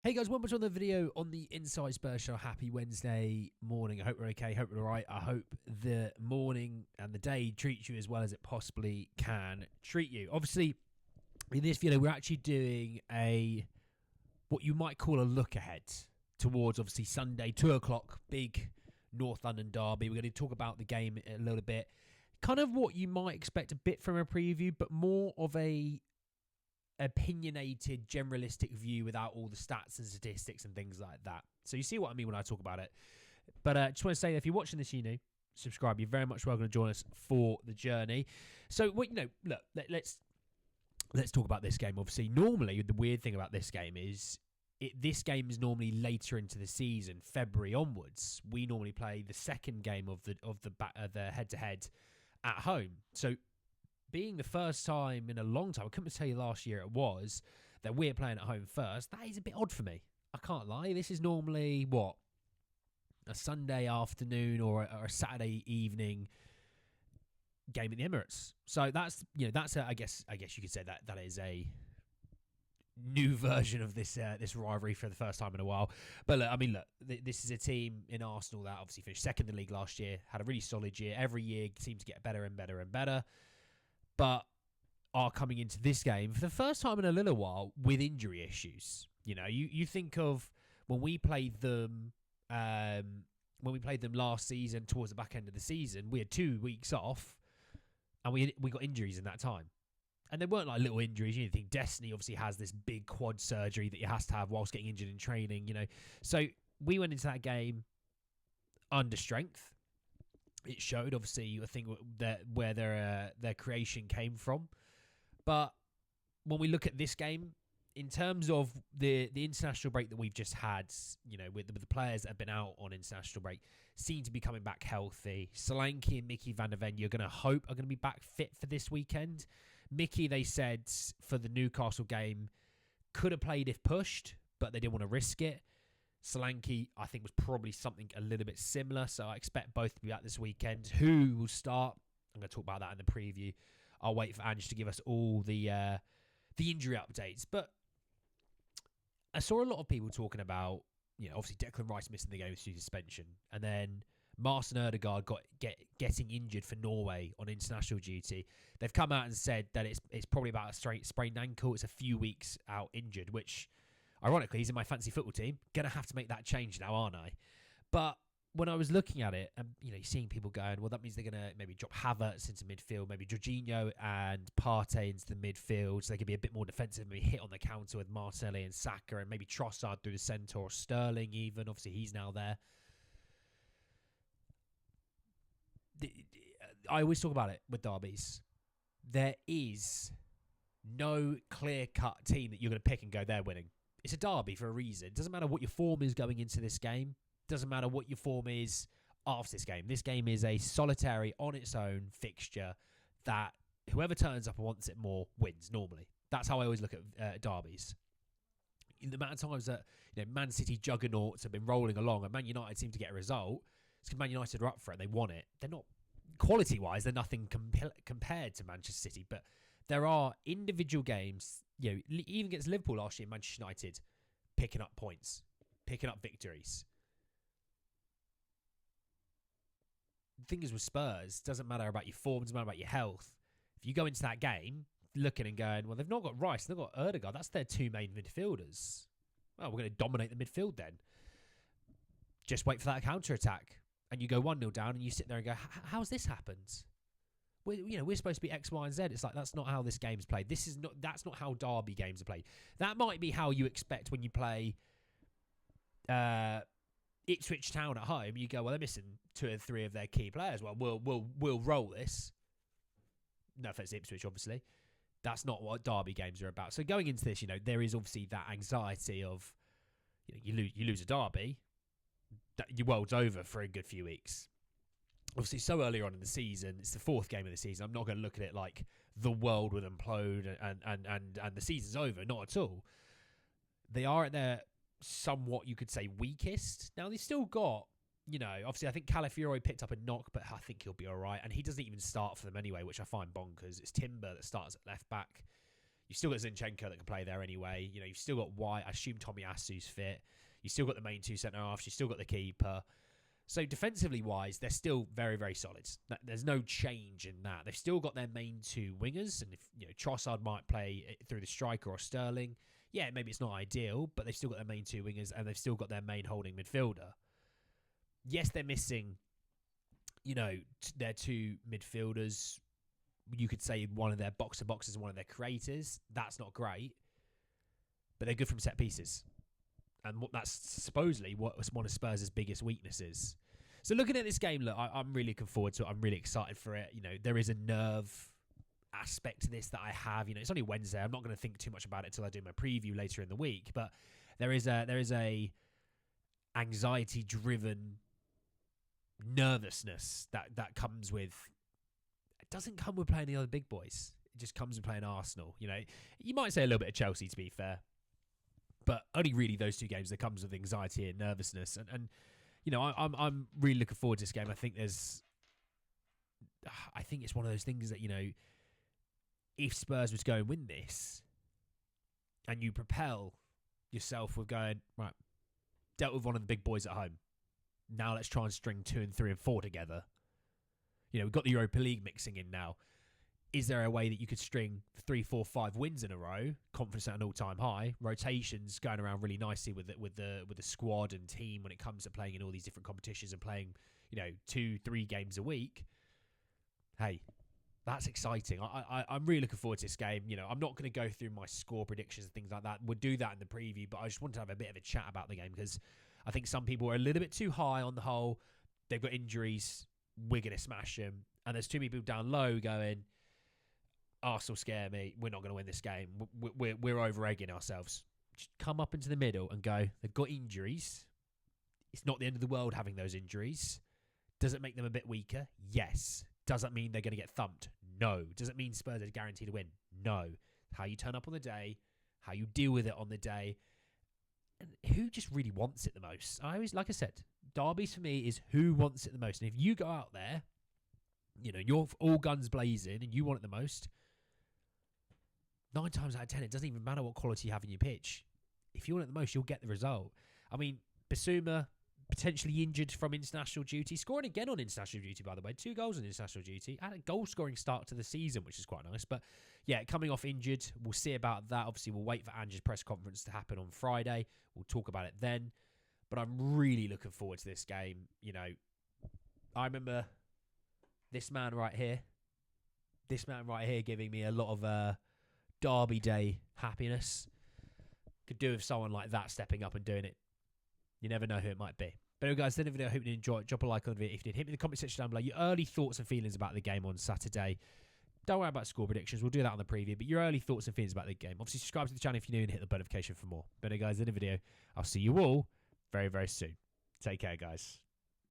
Hey guys, one much on the video on the Inside Spurs show. Happy Wednesday morning. I hope we're okay. Hope we're all right. I hope the morning and the day treats you as well as it possibly can treat you. Obviously, in this video, we're actually doing what you might call a look ahead towards obviously Sunday, 2 o'clock, big North London derby. We're going to talk about the game a little bit. Kind of what you might expect a bit from a preview, but more of a opinionated, generalistic view without all the stats and statistics and things like that. So you see what I mean when I talk about it. But just want to say, if you're watching this, subscribe. You're very much welcome to join us for the journey. So, look, let's talk about this game. Obviously, normally the weird thing about this game is this game is normally later into the season, February onwards. We normally play the second game of the head-to-head at home. So, being the first time in a long time, I couldn't tell you last year it was, that we're playing at home first, that is a bit odd for me. I can't lie. This is normally, a Sunday afternoon or a Saturday evening game in the Emirates. So that's I guess you could say that is a new version of this rivalry for the first time in a while. But look, this is a team in Arsenal that obviously finished second in the league last year, had a really solid year. Every year seemed to get better and better and better. But are coming into this game for the first time in a little while with injury issues. You think of when we played them last season towards the back end of the season, we had 2 weeks off and we got injuries in that time. And they weren't like little injuries. You think Destiny obviously has this big quad surgery that he has to have whilst getting injured in training, So we went into that game under strength. It showed, obviously, I think where their creation came from. But when we look at this game, in terms of the international break that we've just had, with the players that have been out on international break, seem to be coming back healthy. Solanke and Mickey van der Ven, you're going to hope, are going to be back fit for this weekend. Mickey, they said, for the Newcastle game, could have played if pushed, but they didn't want to risk it. Solanke, I think, was probably something a little bit similar, so I expect both to be back this weekend. Who will start? I'm going to talk about that in the preview. I'll wait for Ange to give us all the injury updates. But I saw a lot of people talking about, obviously Declan Rice missing the game due to suspension, and then Martin Ødegaard getting injured for Norway on international duty. They've come out and said that it's probably about a sprained ankle. It's a few weeks out injured, which, ironically, he's in my fantasy football team. Going to have to make that change now, aren't I? But when I was looking at it, and you're seeing people going, well, that means they're going to maybe drop Havertz into midfield, maybe Jorginho and Partey into the midfield, so they can be a bit more defensive, maybe hit on the counter with Martinelli and Saka, and maybe Trossard through the centre, or Sterling even. Obviously, he's now there. I always talk about it with derbies. There is no clear-cut team that you're going to pick and go, they're winning. It's a derby for a reason. It doesn't matter what your form is going into this game. It doesn't matter what your form is after this game. This game is a solitary, on its own fixture that whoever turns up and wants it more wins, normally. That's how I always look at derbies. In the amount of times that Man City juggernauts have been rolling along and Man United seem to get a result, it's because Man United are up for it and they won it. They're not, quality-wise, they're nothing compared to Manchester City, but there are individual games, even against Liverpool last year, Manchester United picking up points, picking up victories. The thing is with Spurs, it doesn't matter about your form, it doesn't matter about your health. If you go into that game looking and going, well, they've not got Rice, they've got Ødegaard, that's their two main midfielders. Well, we're going to dominate the midfield then. Just wait for that counter-attack. And you go 1-0 down and you sit there and go, how's this happened? We're supposed to be X, Y, and Z. It's like, that's not how this game's played. That's not how derby games are played. That might be how you expect when you play Ipswich Town at home. You go, well, they're missing 2 or 3 of their key players. Well, we'll roll this. No offense to Ipswich, obviously. That's not what derby games are about. So going into this, there is obviously that anxiety of, you lose a derby, your world's over for a good few weeks. Obviously, so early on in the season, it's the 4th game of the season. I'm not going to look at it like the world would implode and the season's over. Not at all. They are at their somewhat, you could say, weakest. Now, they've still got, obviously, I think Calafiore picked up a knock, but I think he'll be all right. And he doesn't even start for them anyway, which I find bonkers. It's Timber that starts at left back. You've still got Zinchenko that can play there anyway. You know, you've still got White. I assume Tomiyasu's fit. You've still got the main two centre-halves. You've still got the keeper. So defensively-wise, they're still very, very solid. There's no change in that. They've still got their main two wingers. And if Trossard might play through the striker or Sterling, yeah, maybe it's not ideal, but they've still got their main two wingers and they've still got their main holding midfielder. Yes, they're missing, their two midfielders. You could say one of their box-to-boxes and one of their creators. That's not great. But they're good from set pieces. And that's supposedly what was one of Spurs' biggest weaknesses. So looking at this game, look, I'm really looking forward to it. I'm really excited for it. There is a nerve aspect to this that I have. It's only Wednesday. I'm not going to think too much about it until I do my preview later in the week. But there is a anxiety-driven nervousness that comes with. It doesn't come with playing the other big boys. It just comes with playing Arsenal. You might say a little bit of Chelsea, to be fair. But only really those two games that comes with anxiety and nervousness. And I'm really looking forward to this game. I think it's one of those things that, if Spurs was to go and win this and you propel yourself with going, right, dealt with one of the big boys at home. Now let's try and string 2 and 3 and 4 together. We've got the Europa League mixing in now. Is there a way that you could string 3, 4, 5 wins in a row, confidence at an all-time high, rotations going around really nicely with the squad and team when it comes to playing in all these different competitions and playing, 2, 3 games a week? Hey, that's exciting. I'm really looking forward to this game. I'm not going to go through my score predictions and things like that. We'll do that in the preview, but I just wanted to have a bit of a chat about the game because I think some people are a little bit too high on the whole. They've got injuries. We're going to smash them. And there's too many people down low going, Arsenal scare me. We're not going to win this game. We're over-egging ourselves. Just come up into the middle and go, they've got injuries. It's not the end of the world having those injuries. Does it make them a bit weaker? Yes. Does that mean they're going to get thumped? No. Does it mean Spurs are guaranteed to win? No. How you turn up on the day, how you deal with it on the day, and who just really wants it the most. Like I said, derbies for me is who wants it the most. And if you go out there, you're all guns blazing and you want it the most, 9 times out of 10, it doesn't even matter what quality you have in your pitch. If you want it the most, you'll get the result. I mean, Basuma, potentially injured from international duty, scoring again on international duty, by the way. 2 goals on international duty. Had a goal-scoring start to the season, which is quite nice. But, yeah, coming off injured, we'll see about that. Obviously, we'll wait for Ange's press conference to happen on Friday. We'll talk about it then. But I'm really looking forward to this game. I remember this man right here giving me a lot of Derby Day happiness. Could do with someone like that stepping up and doing it. You never know who it might be. But anyway, guys, the video, I hope you enjoyed. Drop a like on the video if you did. Hit me in the comment section down below. Your early thoughts and feelings about the game on Saturday. Don't worry about score predictions. We'll do that on the preview. But your early thoughts and feelings about the game. Obviously, subscribe to the channel if you're new and hit the bell notification for more. But anyway, guys, in the video, I'll see you all very, very soon. Take care, guys.